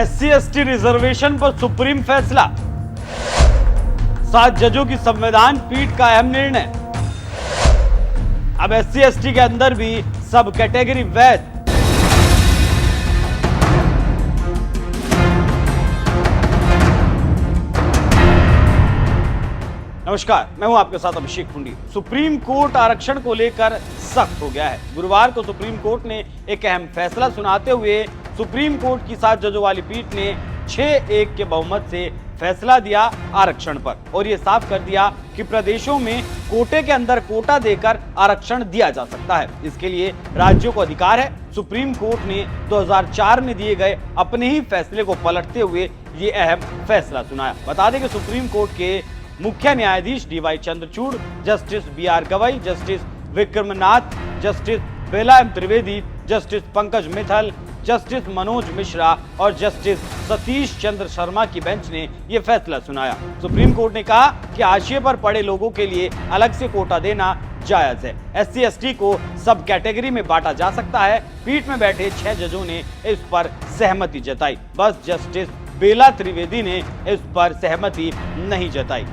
SC/ST reservation पर supreme फैसला, 7 जजों की संविधान पीठ का अहम निर्णय। अब SC/ST के अंदर भी सब कैटेगरी वैध। नमस्कार, मैं हूं आपके साथ अभिषेक पुंडी। सुप्रीम कोर्ट आरक्षण को लेकर सख्त हो गया है। गुरुवार को सुप्रीम कोर्ट ने एक अहम फैसला सुनाते हुए सुप्रीम कोर्ट की 7 जजों वाली पीठ ने 6-1 के बहुमत से फैसला दिया आरक्षण पर और यह साफ कर दिया कि प्रदेशों में कोटे के अंदर कोटा देकर आरक्षण दिया जा सकता है। इसके लिए राज्यों को अधिकार है। सुप्रीम कोर्ट ने 2004 में दिए गए अपने ही फैसले को पलटते हुए ये अहम फैसला सुनाया। बता दें कि सुप्रीम कोर्ट के मुख्य न्यायाधीश DY Chandrachud, justice BR Gavai, justice Vikramnath, justice Bela M Trivedi, justice Pankaj Mittal, justice Manoj Mishra और जस्टिस सतीश चंद्र शर्मा की बेंच ने यह फैसला सुनाया। सुप्रीम कोर्ट ने कहा कि हाशिए पर पड़े लोगों के लिए अलग से कोटा देना जायज है। SC/ST को सब कैटेगरी में बांटा जा सकता है। पीठ में बैठे 6 जजों ने इस पर सहमति जताई। बस जस्टिस बेला त्रिवेदी ने इस पर सहमति नहीं जताई।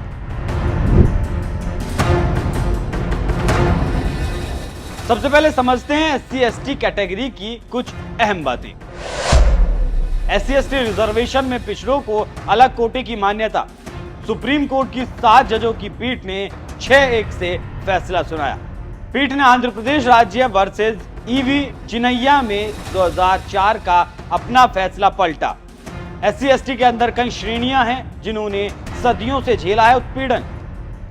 सबसे पहले समझते हैं SC/ST कैटेगरी की कुछ अहम बातें। SC/ST रिजर्वेशन में पिछड़ों को अलग कोटे की मान्यता। सुप्रीम कोर्ट की 7 जजों की पीठ ने 6-1 से फैसला सुनाया। पीठ ने आंध्र प्रदेश राज्य वर्सेस EV चिनैया में 2004 का अपना फैसला पलटा। SC/ST के अंदर कई श्रेणियां हैं जिन्होंने सदियों से झेला है उत्पीड़न।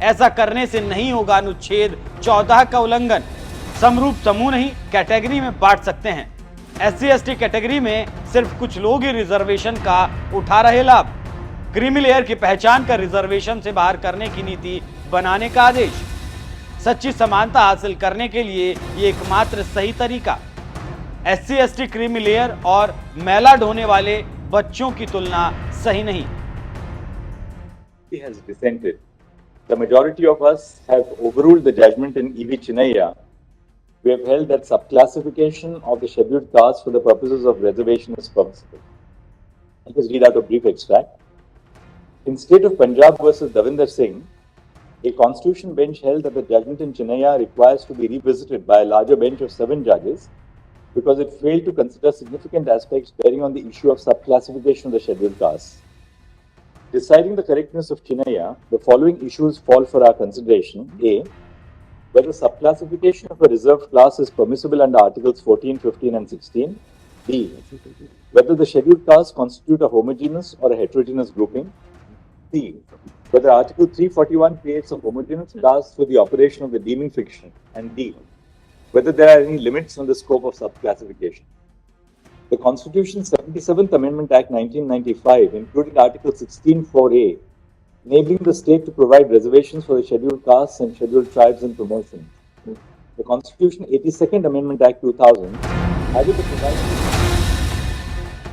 ऐसा करने से नहीं होगा अनुच्छेद 14 का उल्लंघन। समरूप समूह नहीं, कैटेगरी में बांट सकते हैं। SC/ST कैटेगरी में सिर्फ कुछ लोग ही रिजर्वेशन का उठा रहे लाभ। क्रीमी लेयर की पहचान कर रिजर्वेशन से बाहर करने की नीति बनाने का आदेश। सच्ची समानता हासिल करने के लिए ये एकमात्र सही तरीका। SC/ST क्रीमी लेयर और मैला ढोने वाले बच्चों की तुलना सही नहीं। He has dissented. The majority of us have overruled the judgment in EV Chinnaiya. We have held that subclassification of the scheduled caste for the purposes of reservation is permissible. I'll just read out a brief extract. In state of Punjab versus Davinder Singh, a constitution bench held that the judgment in Chinnaiya requires to be revisited by a larger bench of 7 judges because it failed to consider significant aspects bearing on the issue of subclassification of the scheduled castes. Deciding the correctness of Chinnaiya, the following issues fall for our consideration. A. Whether subclassification of a reserved class is permissible under Articles 14, 15 and 16. B. Whether the scheduled castes constitute a homogeneous or a heterogeneous grouping. C. Whether Article 341 creates a homogeneous class for the operation of the deeming fiction. And D. Whether there are any limits on the scope of subclassification. The Constitution's 77th Amendment Act 1995 included Article 16(4)(a), enabling the state to provide reservations for the scheduled castes and scheduled tribes in promotion. The Constitution 82nd Amendment Act 2000 added the provision.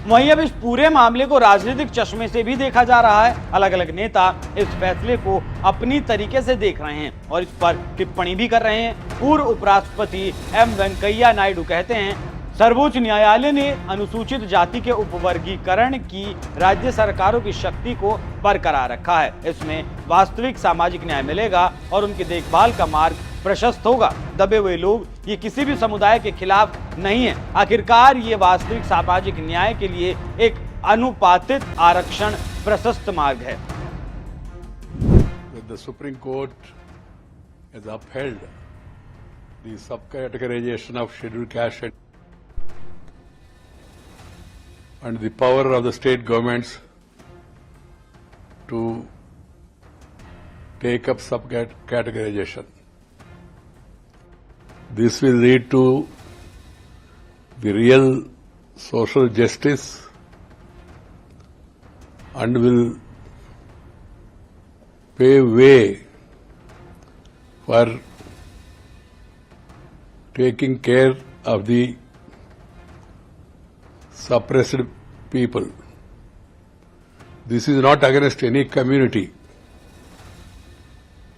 वहीं अब इस पूरे मामले को राजनीतिक चश्मे से भी देखा जा रहा है। अलग अलग नेता इस फैसले को अपनी तरीके से देख रहे हैं और इस पर टिप्पणी भी कर रहे हैं। पूर्व उपराष्ट्रपति M वेंकैया नायडू कहते हैं, सर्वोच्च न्यायालय ने अनुसूचित जाति के उपवर्गीकरण की राज्य सरकारों की शक्ति को बरकरार रखा है। इसमें वास्तविक सामाजिक न्याय मिलेगा और उनकी देखभाल का मार्ग प्रशस्त होगा। दबे हुए लोग ये किसी भी समुदाय के खिलाफ नहीं है। आखिरकार ये वास्तविक सामाजिक न्याय के लिए एक अनुपातित आरक्षण प्रशस्त मार्ग है। The Supreme Court has upheld the subcategorization of scheduled caste and the power of the state governments to take up subcategorization. This will lead to the real social justice and will pave way for taking care of the suppressed people. This is not against any community.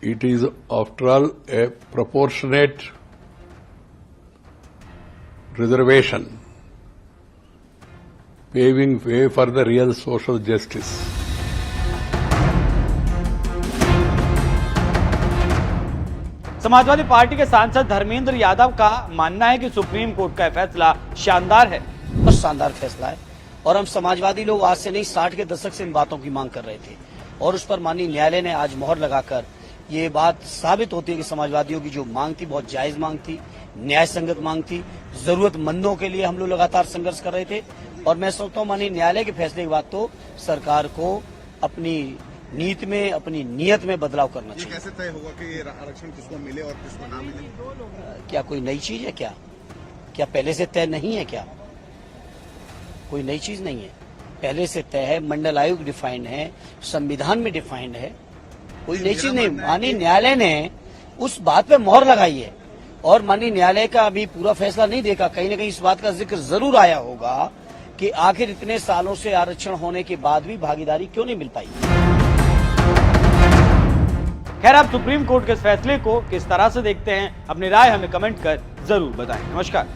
It is, after all, a proportionate reservation. paving way for the real social justice. Samajwadi party के सांसद धर्मेंद्र यादव का मानना है कि supreme court का फैसला शानदार है। बहुत शानदार फैसला है और हम समाजवादी लोग आज से नहीं 60 के दशक से इन बातों की मांग कर रहे थे और उस पर माननीय न्यायालय ने आज मोहर लगाकर ये बात साबित होती है कि समाजवादियों की जो मांग थी बहुत जायज मांग थी, न्याय संगत मांग थी। जरूरतमंदों के लिए हम लोग लगातार संघर्ष कर रहे थे और मैं सोचता हूँ माननीय न्यायालय के फैसले के बाद तो सरकार को अपनी नीति में, अपनी नियत में बदलाव करना चाहिए। कैसे तय होगा कि ये आरक्षण किसको मिले और किसको ना मिले? क्या कोई नई चीज है? क्या पहले से तय नहीं है? क्या कोई नई चीज नहीं है, पहले से तय है। मंडल आयोग डिफाइंड है, संविधान में डिफाइंड है, कोई नई चीज नहीं। माननीय न्यायालय ने उस बात पे मोहर लगाई है और माननीय न्यायालय का अभी पूरा फैसला नहीं देखा। कहीं न कहीं इस बात का जिक्र जरूर आया होगा कि आखिर इतने सालों से आरक्षण होने के बाद भी भागीदारी क्यों नहीं मिल पाई। खैर, आप सुप्रीम कोर्ट के इस फैसले को किस तरह से देखते हैं? अपनी राय हमें कमेंट कर जरूर बताएं। नमस्कार।